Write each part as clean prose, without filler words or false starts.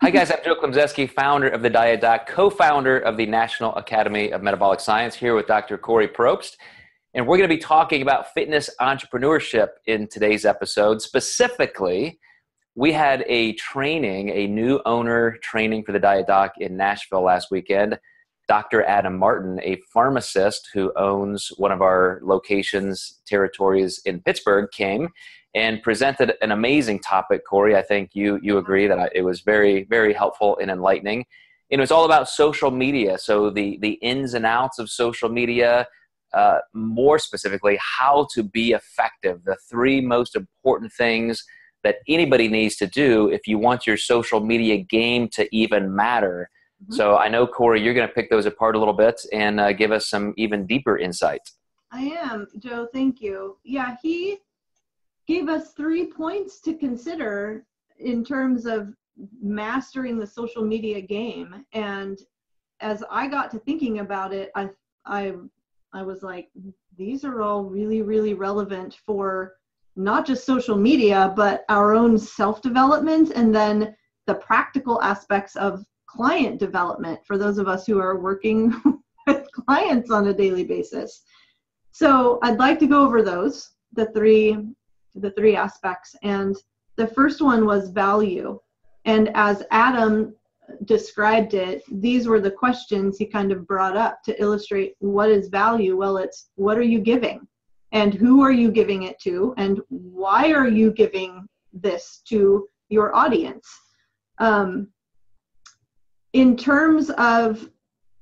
Hi guys, I'm Joe Klemczewski, founder of the Diet Doc, co-founder of the National Academy of Metabolic Science, here with Dr. Kori Propst. And we're going to be talking about fitness entrepreneurship in today's episode. Specifically, we had a training, a new owner training for the Diet Doc in Nashville last weekend. Dr. Adam Martin, a pharmacist who owns one of our locations, territories in Pittsburgh, came and presented an amazing topic. Kori, I think you agree that it was very, very helpful and enlightening. And it was all about social media. So the ins and outs of social media, more specifically, how to be effective. The three most important things that anybody needs to do if you want your social media game to even matter. Mm-hmm. So I know, Kori, you're going to pick those apart a little bit and give us some even deeper insight. I am, Joe. Thank you. Yeah, he gave us 3 points to consider in terms of mastering the social media game. And as I got to thinking about it, I was like, these are all really, really relevant for not just social media, but our own self-development and then the practical aspects of client development for those of us who are working with clients on a daily basis. So I'd like to go over those, the three aspects. And the first one was value. And as Adam described it, these were the questions he kind of brought up to illustrate what is value. Well, it's what are you giving? And who are you giving it to? And why are you giving this to your audience? In terms of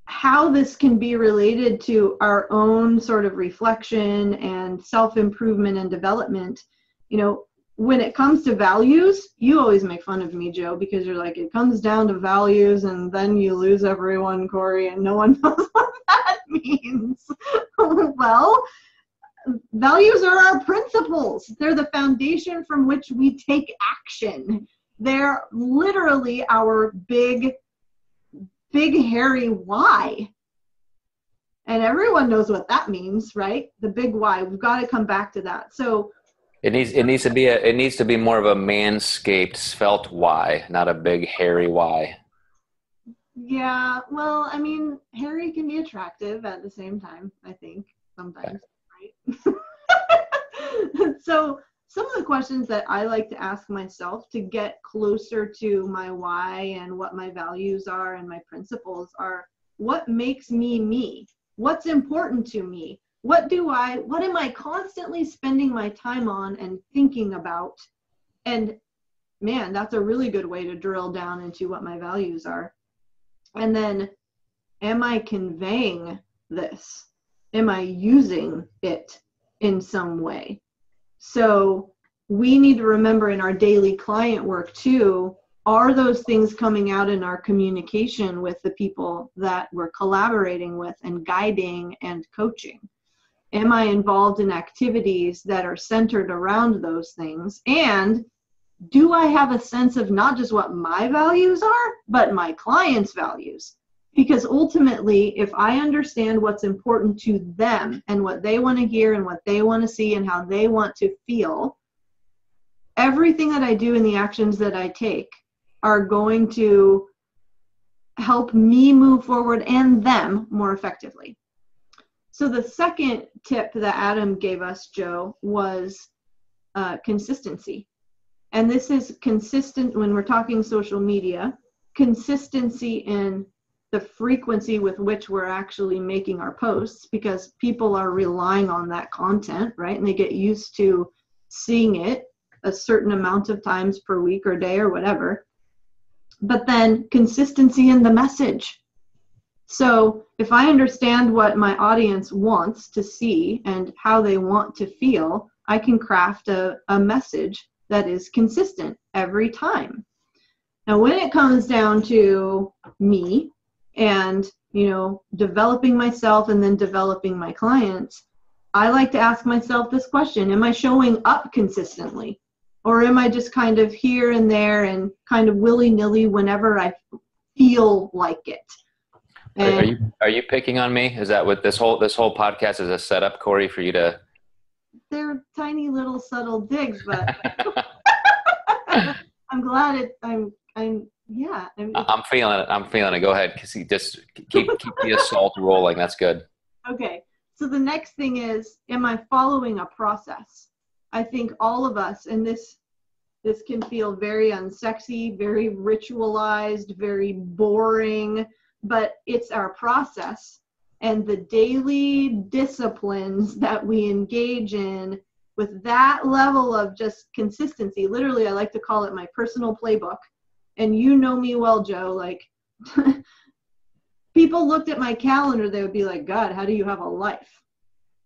how this can be related to our own sort of reflection and self-improvement and development, you know, when it comes to values, you always make fun of me, Joe, because you're like, it comes down to values and then you lose everyone, Kori, and no one knows what that means. Well, values are our principles. They're the foundation from which we take action. They're literally our big, hairy why. And everyone knows what that means, right? The big why. We've got to come back to that. So it needs to be more of a manscaped, svelte why, not a big hairy why. Yeah, well, I mean, hairy can be attractive at the same time, I think, sometimes, right? So some of the questions that I like to ask myself to get closer to my why and what my values are and my principles are, what makes me me? What's important to me? What am I constantly spending my time on and thinking about? And man, that's a really good way to drill down into what my values are. And then, am I conveying this? Am I using it in some way? So we need to remember in our daily client work too, are those things coming out in our communication with the people that we're collaborating with and guiding and coaching? Am I involved in activities that are centered around those things? And do I have a sense of not just what my values are, but my clients' values? Because ultimately, if I understand what's important to them and what they want to hear and what they want to see and how they want to feel, everything that I do and the actions that I take are going to help me move forward and them more effectively. So the second tip that Adam gave us, Joe, was consistency. And this is consistent when we're talking social media, consistency in the frequency with which we're actually making our posts, because people are relying on that content, right? And they get used to seeing it a certain amount of times per week or day or whatever. But then consistency in the message. So if I understand what my audience wants to see and how they want to feel, I can craft a message that is consistent every time. Now, when it comes down to me and, you know, developing myself and then developing my clients, I like to ask myself this question: am I showing up consistently? Or am I just kind of here and there and kind of willy-nilly whenever I feel like it? Are you picking on me? Is that what this whole podcast is a setup, Kori, for you to? They're tiny little subtle digs, but I'm glad I'm Yeah. I mean, I'm feeling it. I'm feeling it. Go ahead. Just keep the assault rolling. That's good. okay. So the next thing is, am I following a process? I think all of us, and this can feel very unsexy, very ritualized, very boring, but it's our process and the daily disciplines that we engage in with that level of just consistency. Literally, I like to call it my personal playbook. And you know me well, Joe, like people looked at my calendar, they would be like, God, how do you have a life?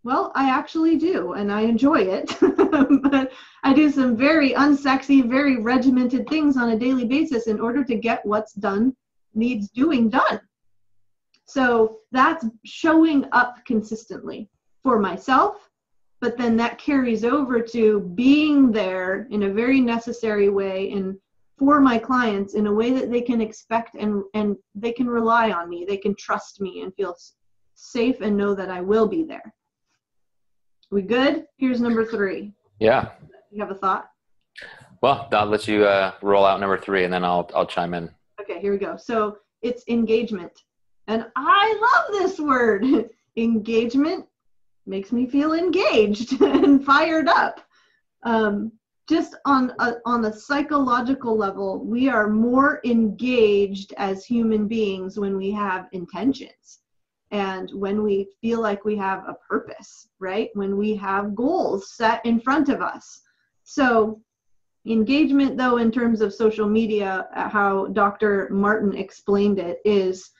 Well, I actually do, and I enjoy it. But I do some very unsexy, very regimented things on a daily basis in order to get what's done, needs doing done. So that's showing up consistently for myself, but then that carries over to being there in a very necessary way and for my clients in a way that they can expect and they can rely on me, they can trust me and feel safe and know that I will be there. We good? Here's number 3. Yeah. You have a thought? Well, I'll let you roll out number 3, and then I'll chime in. Okay, here we go. So it's engagement. And I love this word. Engagement makes me feel engaged and fired up. Just on a psychological level, we are more engaged as human beings when we have intentions. And when we feel like we have a purpose, right? When we have goals set in front of us. So engagement, though, in terms of social media, how Dr. Martin explained it is,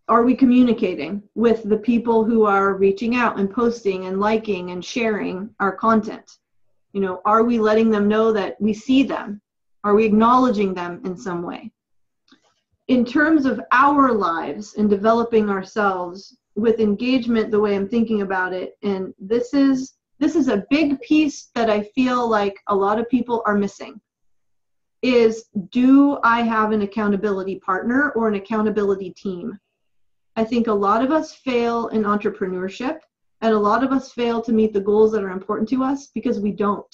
are we communicating with the people who are reaching out and posting and liking and sharing our content? You know, are we letting them know that we see them? Are we acknowledging them in some way? In terms of our lives and developing ourselves with engagement, the way I'm thinking about it, and this is a big piece that I feel like a lot of people are missing, is do I have an accountability partner or an accountability team? I think a lot of us fail in entrepreneurship, and a lot of us fail to meet the goals that are important to us because we don't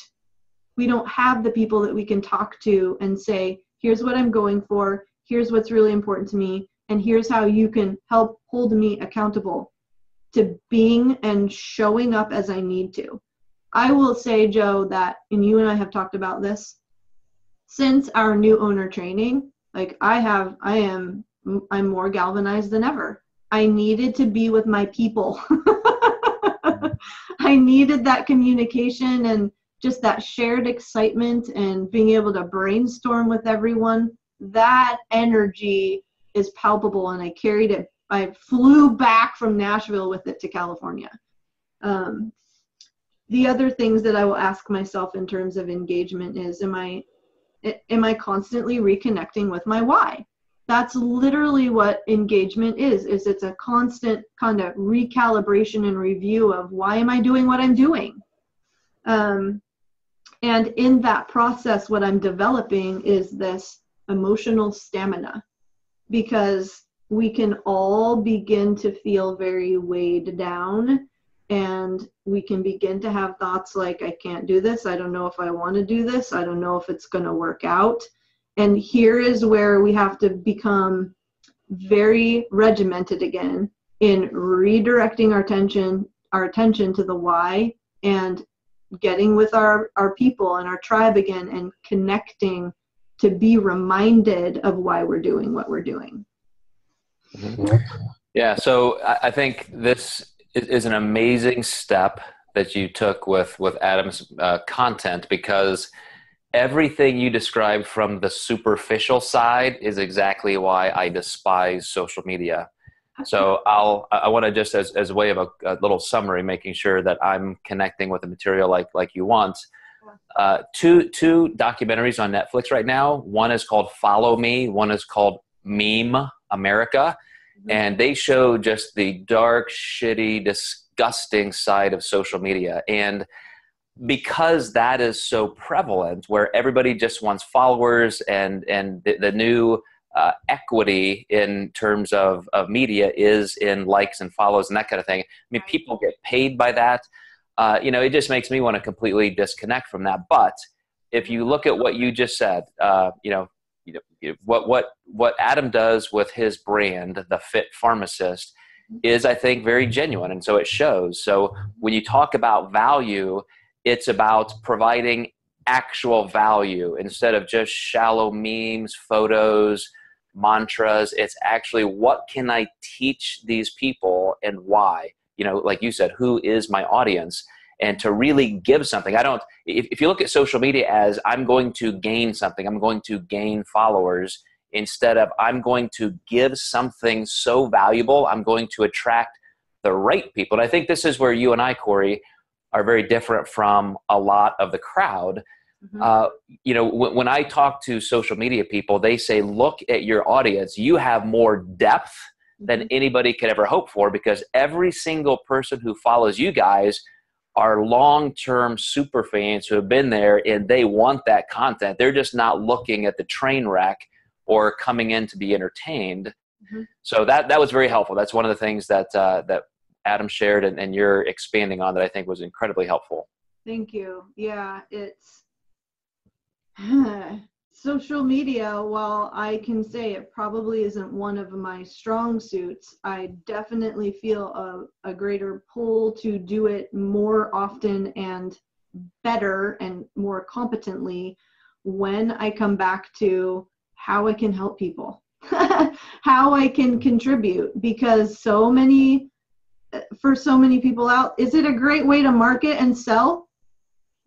have the people that we can talk to and say, here's what I'm going for. Here's what's really important to me, and here's how you can help hold me accountable to being and showing up as I need to. I will say, Joe, that, and you and I have talked about this, since our new owner training, like I'm more galvanized than ever. I needed to be with my people. I needed that communication and just that shared excitement and being able to brainstorm with everyone. That energy is palpable, and I carried it. I flew back from Nashville with it to California. The other things that I will ask myself in terms of engagement is, am I constantly reconnecting with my why? That's literally what engagement is it's a constant kind of recalibration and review of why am I doing what I'm doing? And in that process, what I'm developing is this emotional stamina, because we can all begin to feel very weighed down, and we can begin to have thoughts like, I can't do this. I don't know if I want to do this. I don't know if it's going to work out. And here is where we have to become very regimented again in redirecting our attention to the why, and getting with our people and our tribe again and connecting to be reminded of why we're doing what we're doing. Yeah, so I think this is an amazing step that you took with Adam's content, because everything you described from the superficial side is exactly why I despise social media. So I want to just as a way of a little summary, making sure that I'm connecting with the material like you want. Two documentaries on Netflix right now. One is called Follow Me. One is called Meme America. And they show just the dark, shitty, disgusting side of social media. And because that is so prevalent, where everybody just wants followers, and the new equity in terms of media is in likes and follows and that kind of thing. I mean, people get paid by that. It just makes me want to completely disconnect from that. But if you look at what you just said, what Adam does with his brand, the Fit Pharmacist, is, I think, very genuine. And so it shows. So when you talk about value, it's about providing actual value instead of just shallow memes, photos, mantras. It's actually, what can I teach these people and why? Like you said, who is my audience? And to really give something. If you look at social media as I'm going to gain something, I'm going to gain followers, instead of I'm going to give something so valuable, I'm going to attract the right people. And I think this is where you and I, Kori, are very different from a lot of the crowd. Mm-hmm. When I talk to social media people, they say, look at your audience. You have more depth than anybody could ever hope for, because every single person who follows you guys are long-term super fans who have been there, and they want that content. They're just not looking at the train wreck or coming in to be entertained. Mm-hmm. So that was very helpful. That's one of the things that Adam shared and you're expanding on that I think was incredibly helpful. Thank you. Yeah, it's social media, while I can say it probably isn't one of my strong suits, I definitely feel a greater pull to do it more often and better and more competently when I come back to how I can help people, how I can contribute, because for so many people out, is it a great way to market and sell?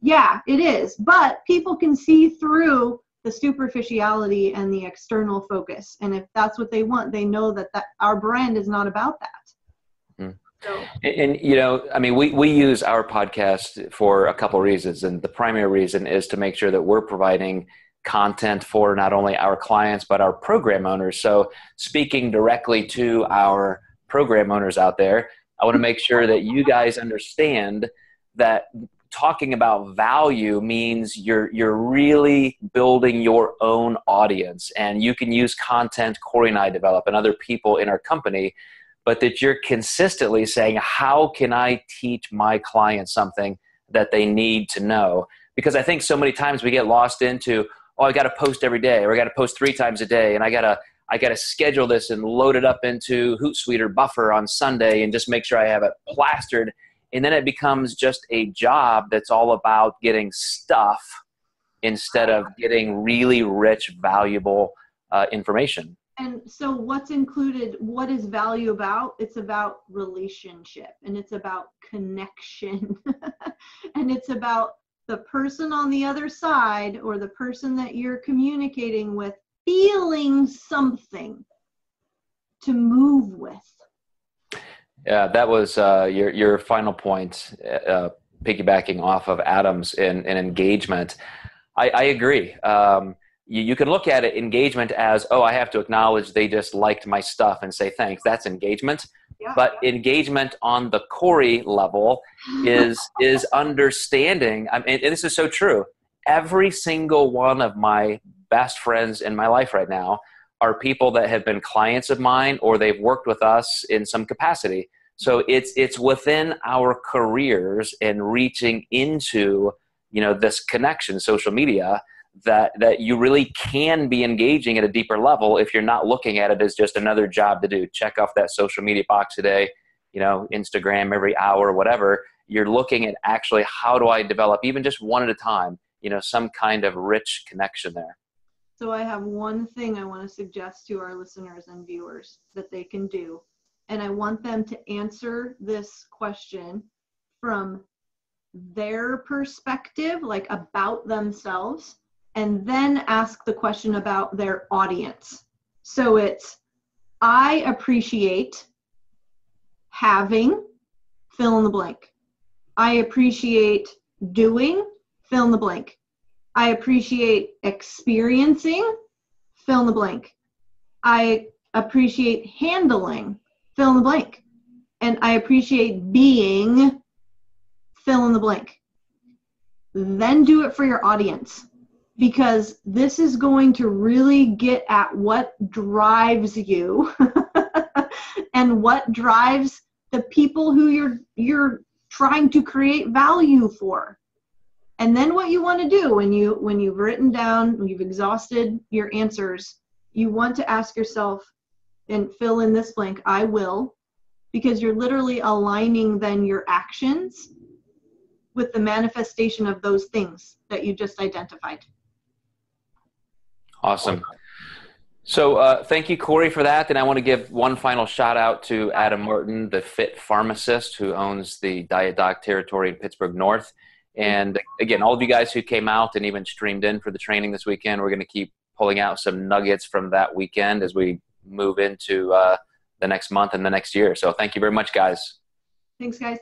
Yeah, it is. But people can see through the superficiality and the external focus. And if that's what they want, they know that our brand is not about that. Mm. So. And we use our podcast for a couple of reasons. And the primary reason is to make sure that we're providing content for not only our clients, but our program owners. So speaking directly to our program owners out there, I want to make sure that you guys understand that talking about value means you're really building your own audience, and you can use content Kori and I develop and other people in our company, but that you're consistently saying, how can I teach my clients something that they need to know? Because I think so many times we get lost into, I got to post every day, or I got to post 3 times a day, and I got to schedule this and load it up into Hootsuite or Buffer on Sunday and just make sure I have it plastered. And then it becomes just a job that's all about getting stuff instead of getting really rich, valuable information. And so what's included, what is value about? It's about relationship, and it's about connection. And it's about the person on the other side, or the person that you're communicating with, feeling something to move with. Yeah, that was your final point, piggybacking off of Adam's in engagement. I agree. You can look at it, engagement, as, I have to acknowledge they just liked my stuff and say thanks. That's engagement. Yeah. But engagement on the Kori level is understanding. I mean, and this is so true. Every single one of my best friends in my life right now are people that have been clients of mine, or they've worked with us in some capacity. So it's within our careers and reaching into, this connection, social media, that you really can be engaging at a deeper level if you're not looking at it as just another job to do. Check off that social media box today, Instagram every hour, whatever. You're looking at actually, how do I develop, even just one at a time, some kind of rich connection there. So I have one thing I want to suggest to our listeners and viewers that they can do. And I want them to answer this question from their perspective, like about themselves, and then ask the question about their audience. So it's, I appreciate having, fill in the blank. I appreciate doing, fill in the blank. I appreciate experiencing, fill in the blank. I appreciate handling, fill in the blank. And I appreciate being, fill in the blank. Then do it for your audience, because this is going to really get at what drives you and what drives the people who you're trying to create value for. And then what you want to do when you've written down, when you've exhausted your answers, you want to ask yourself and fill in this blank, I will, because you're literally aligning then your actions with the manifestation of those things that you just identified. Awesome. So thank you, Kori, for that. And I want to give one final shout out to Adam Martin, the fit pharmacist who owns the Diet Doc territory in Pittsburgh North. And again, all of you guys who came out and even streamed in for the training this weekend, we're going to keep pulling out some nuggets from that weekend as we move into the next month and the next year. So thank you very much, guys. Thanks, guys.